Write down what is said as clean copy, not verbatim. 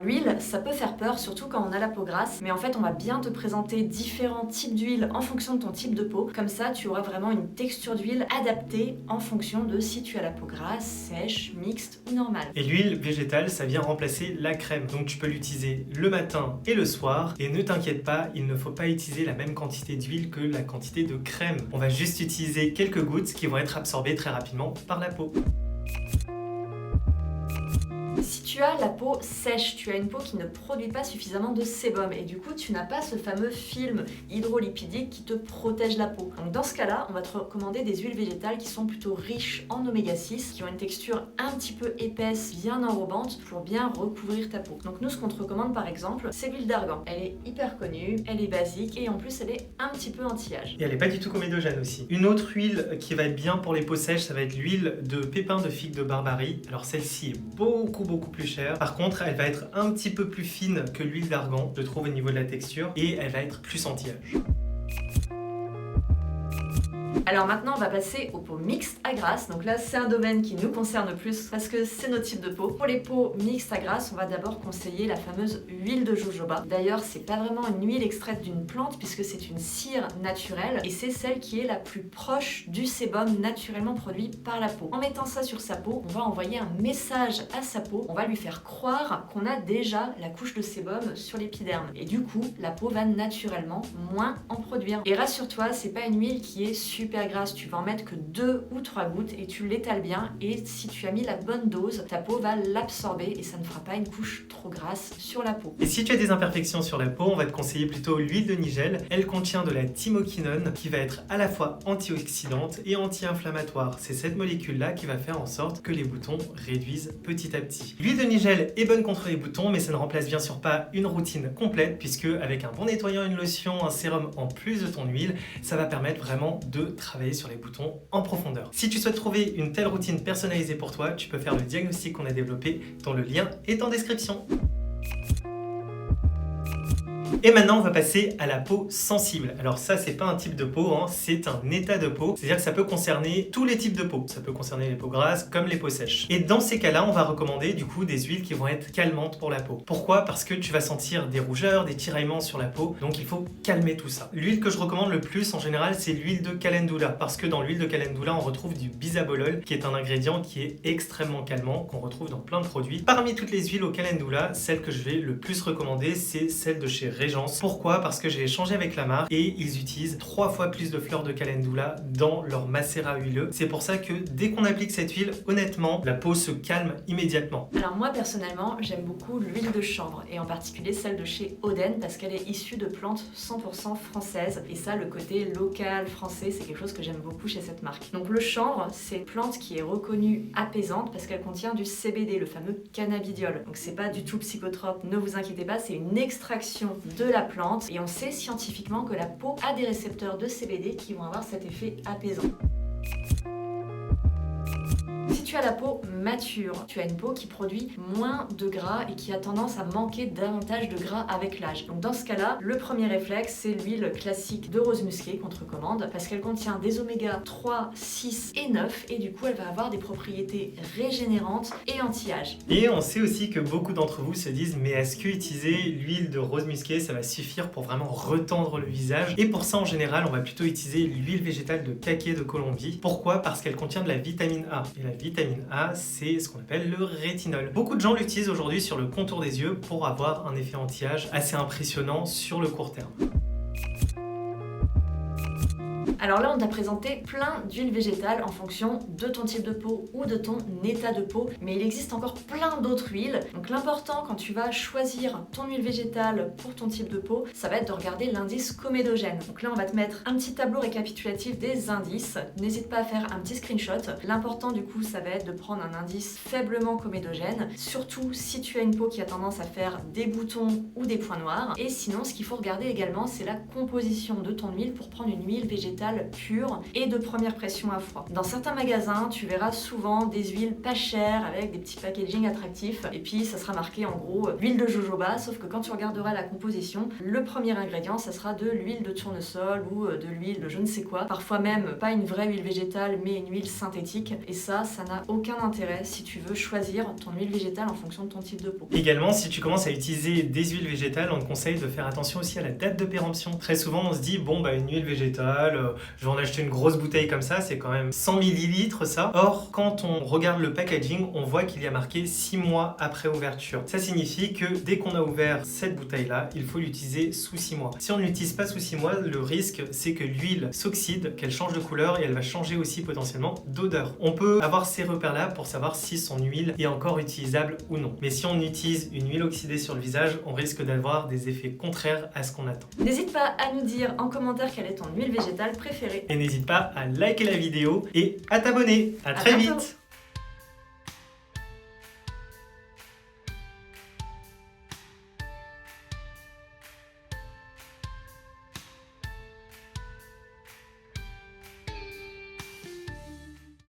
L'huile, ça peut faire peur, surtout quand on a la peau grasse, mais en fait, on va bien te présenter différents types d'huile en fonction de ton type de peau. Comme ça, tu auras vraiment une texture d'huile adaptée en fonction de si tu as la peau grasse, sèche, mixte ou normale. Et l'huile végétale, ça vient remplacer la crème. Donc tu peux l'utiliser le matin et le soir. Et ne t'inquiète pas, il ne faut pas utiliser la même quantité d'huile que la quantité de crème. On va juste utiliser quelques gouttes qui vont être absorbées très rapidement par la peau. Si tu as la peau sèche, tu as une peau qui ne produit pas suffisamment de sébum et du coup tu n'as pas ce fameux film hydrolipidique qui te protège la peau. Donc dans ce cas-là, on va te recommander des huiles végétales qui sont plutôt riches en oméga 6, qui ont une texture un petit peu épaisse, bien enrobante pour bien recouvrir ta peau. Donc nous ce qu'on te recommande par exemple, c'est l'huile d'argan. Elle est hyper connue, elle est basique et en plus elle est un petit peu anti-âge. Et elle n'est pas du tout comédogène aussi. Une autre huile qui va être bien pour les peaux sèches, ça va être l'huile de pépins de figue de Barbarie. Alors celle-ci est beaucoup plus chère. Par contre, elle va être un petit peu plus fine que l'huile d'argan, je trouve, au niveau de la texture, et elle va être plus anti-âge. Alors maintenant, on va passer aux peaux mixtes à grasse. Donc là, c'est un domaine qui nous concerne plus parce que c'est notre type de peau. Pour les peaux mixtes à grasse, on va d'abord conseiller la fameuse huile de jojoba. D'ailleurs, c'est pas vraiment une huile extraite d'une plante puisque c'est une cire naturelle et c'est celle qui est la plus proche du sébum naturellement produit par la peau. En mettant ça sur sa peau, on va envoyer un message à sa peau. On va lui faire croire qu'on a déjà la couche de sébum sur l'épiderme. Et du coup, la peau va naturellement moins en produire. Et rassure-toi, c'est pas une huile qui est super grasse, tu vas en mettre que 2 ou 3 gouttes et tu l'étales bien et si tu as mis la bonne dose, ta peau va l'absorber et ça ne fera pas une couche trop grasse sur la peau. Et si tu as des imperfections sur la peau, on va te conseiller plutôt l'huile de nigel. Elle contient de la thymoquinone qui va être à la fois antioxydante et anti-inflammatoire. C'est cette molécule-là qui va faire en sorte que les boutons réduisent petit à petit. L'huile de nigel est bonne contre les boutons, mais ça ne remplace bien sûr pas une routine complète puisque avec un bon nettoyant, une lotion, un sérum en plus de ton huile, ça va permettre vraiment de travailler sur les boutons en profondeur. Si tu souhaites trouver une telle routine personnalisée pour toi, tu peux faire le diagnostic qu'on a développé dont le lien est en description. Et maintenant, on va passer à la peau sensible. Alors ça, c'est pas un type de peau, hein, c'est un état de peau. C'est-à-dire que ça peut concerner tous les types de peau. Ça peut concerner les peaux grasses comme les peaux sèches. Et dans ces cas-là, on va recommander du coup des huiles qui vont être calmantes pour la peau. Pourquoi? Parce que tu vas sentir des rougeurs, des tiraillements sur la peau. Donc il faut calmer tout ça. L'huile que je recommande le plus en général, c'est l'huile de calendula. Parce que dans l'huile de calendula, on retrouve du bisabolol, qui est un ingrédient qui est extrêmement calmant, qu'on retrouve dans plein de produits. Parmi toutes les huiles au calendula, celle que je vais le plus recommander, c'est celle de chez Régence. Pourquoi? Parce que j'ai échangé avec la marque et ils utilisent 3 fois plus de fleurs de calendula dans leur macérat huileux. C'est pour ça que dès qu'on applique cette huile, honnêtement, la peau se calme immédiatement. Alors moi personnellement, j'aime beaucoup l'huile de chanvre et en particulier celle de chez Oden parce qu'elle est issue de plantes 100% françaises et ça, le côté local français, c'est quelque chose que j'aime beaucoup chez cette marque. Donc le chanvre, c'est une plante qui est reconnue apaisante parce qu'elle contient du CBD, le fameux cannabidiol. Donc c'est pas du tout psychotrope, ne vous inquiétez pas, c'est une extraction de la plante et on sait scientifiquement que la peau a des récepteurs de CBD qui vont avoir cet effet apaisant. Si tu as la peau mature, tu as une peau qui produit moins de gras et qui a tendance à manquer davantage de gras avec l'âge. Donc dans ce cas-là, le premier réflexe, c'est l'huile classique de rose musquée qu'on te recommande parce qu'elle contient des oméga 3, 6 et 9 et du coup elle va avoir des propriétés régénérantes et anti-âge. Et on sait aussi que beaucoup d'entre vous se disent mais est-ce que utiliser l'huile de rose musquée ça va suffire pour vraiment retendre le visage? Et pour ça en général on va plutôt utiliser l'huile végétale de caquet de Colombie. Pourquoi? Parce qu'elle contient de la vitamine A. Et la vitamine A, c'est ce qu'on appelle le rétinol. Beaucoup de gens l'utilisent aujourd'hui sur le contour des yeux pour avoir un effet anti-âge assez impressionnant sur le court terme. Alors là, on t'a présenté plein d'huiles végétales en fonction de ton type de peau ou de ton état de peau, mais il existe encore plein d'autres huiles. Donc l'important quand tu vas choisir ton huile végétale pour ton type de peau, ça va être de regarder l'indice comédogène. Donc là, on va te mettre un petit tableau récapitulatif des indices. N'hésite pas à faire un petit screenshot. L'important du coup, ça va être de prendre un indice faiblement comédogène, surtout si tu as une peau qui a tendance à faire des boutons ou des points noirs. Et sinon, ce qu'il faut regarder également, c'est la composition de ton huile pour prendre une huile végétale végétale pure et de première pression à froid. Dans certains magasins, tu verras souvent des huiles pas chères avec des petits packaging attractifs et puis ça sera marqué en gros huile de jojoba, sauf que quand tu regarderas la composition, le premier ingrédient ça sera de l'huile de tournesol ou de l'huile de je ne sais quoi, parfois même pas une vraie huile végétale mais une huile synthétique, et ça n'a aucun intérêt si tu veux choisir ton huile végétale en fonction de ton type de peau. Également, si tu commences à utiliser des huiles végétales, on te conseille de faire attention aussi à la date de péremption. Très souvent on se dit bon bah une huile végétale, je vais en acheter une grosse bouteille comme ça, c'est quand même 100 ml ça. Or quand on regarde le packaging, on voit qu'il y a marqué 6 mois après ouverture. Ça signifie que dès qu'on a ouvert cette bouteille là, il faut l'utiliser sous 6 mois. Si on ne l'utilise pas sous 6 mois, le risque c'est que l'huile s'oxyde, qu'elle change de couleur et elle va changer aussi potentiellement d'odeur. On peut avoir ces repères là pour savoir si son huile est encore utilisable ou non. Mais si on utilise une huile oxydée sur le visage, on risque d'avoir des effets contraires à ce qu'on attend. N'hésite pas à nous dire en commentaire quelle est ton huile végétale préférée. Et n'hésite pas à liker la vidéo et à t'abonner. À très bientôt. vite.